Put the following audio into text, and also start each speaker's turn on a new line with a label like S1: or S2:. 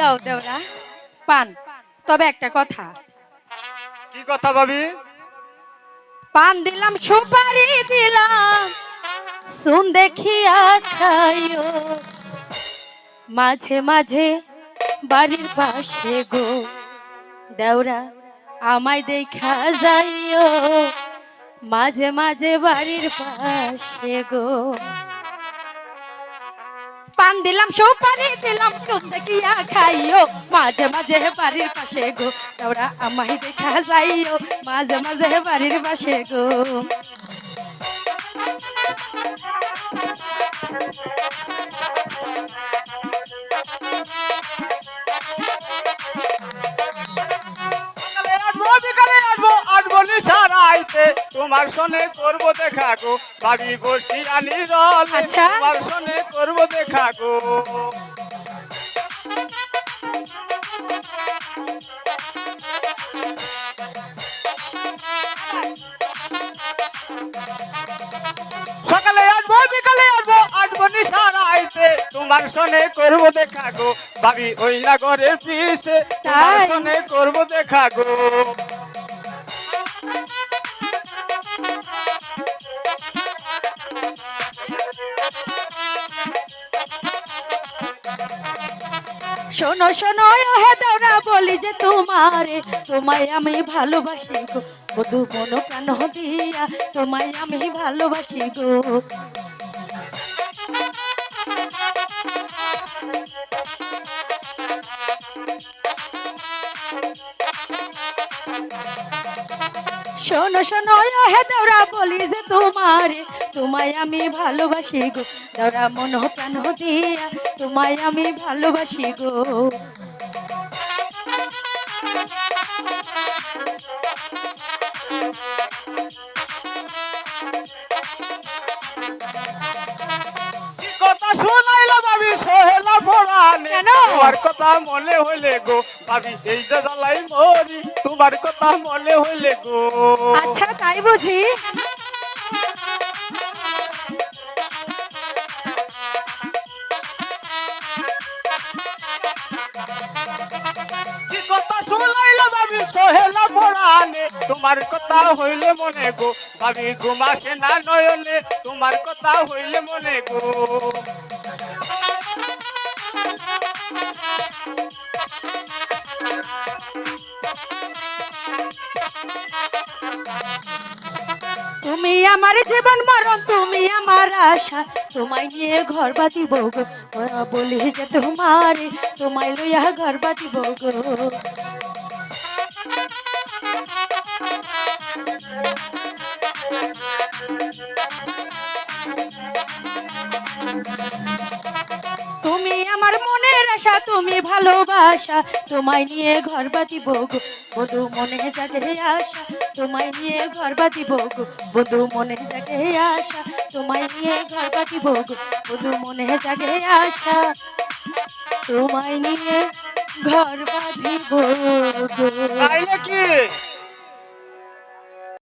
S1: দাও দেওরা পান। তবে একটা কথা,
S2: কি কথা ভাবি?
S1: পান দিলাম সুপারি দিলাম, শুন দেখিয়া খাইও, মাঝে মাঝে বাড়ির পাশে গো দেওরা আমায় দেখা যাইও, মাঝে মাঝে বাড়ির পাশে গো। পান দিলাম সুপারি দিলাম, শুন দেখিয়া খাইও, মাঝে মাঝে বাড়ির পাশে গো দেওরা আমায় দেখা যাইও, মাঝে মাঝে বাড়ির পাশে গো।
S2: বিকালে আসবো আসবো নিশারাইতে, তোমার সনে করবো দেখা গো ভাবি বসি আনি রল।
S1: আচ্ছা।
S2: তোমার সনে করবো দেখা গো। সকালে আসবো বিকালে আসবো আসবো নিশারাইতে, তোমার সনে করবো দেখা গো ভাবি ওই না ঘরের পিছে, তোমার
S1: তাই?
S2: সনে করবো দেখা গো।
S1: শোনো শোনো হে দেওরা বলি যে তোমারে, তোমায় আমি ভালোবাসি গো বধু মন প্রাণ দিয়া, তোমায় আমি ভালোবাসি গো। শোনো শোনো হে দেওরা বলি যে তোমারে, তোমায় আমি ভালোবাসি গো দেওরা মন প্রাণ দিয়া, তোমায় আমি ভালোবাসি গো।
S2: কথা শোনাইলা ভাবি সোহেলা পরানে,
S1: কেন?
S2: তোমার কথা মনে হইলে গো ভাবি এই যে জ্বালাই মরি, তোমার কথা মনে হইলে গো।
S1: আচ্ছা তাই বুঝি?
S2: কি কথা শোনাইলা ভাবি সোহেলা পরানে, তোমার কথা হইলে মনে গো ভাবি ঘুমাসে না নয়নে, তোমার কথা হইলে মনে গো।
S1: তুমি আমার জীবন মরণ, তুমি আমার আশা, তোমায় নিয়ে ঘর বাঁধিব গো, ওরা বলি যে তোমারে, তোমায় লইয়া ঘর বাঁধিব গো। তুমি আমার মনের আশা, তুমি ভালোবাসা, তোমায় নিয়ে ঘর বাঁধিব গো বধু মনে জাগে আশা, তোমায় নিয়ে ঘর বাঁধিব গো বধু মনে জাগে আশা, তোমায় নিয়ে ঘর বাঁধিব গো বধু মনে জাগে আশা, তোমায় নিয়ে ঘর বাঁধিব গো।
S2: তাই নাকি?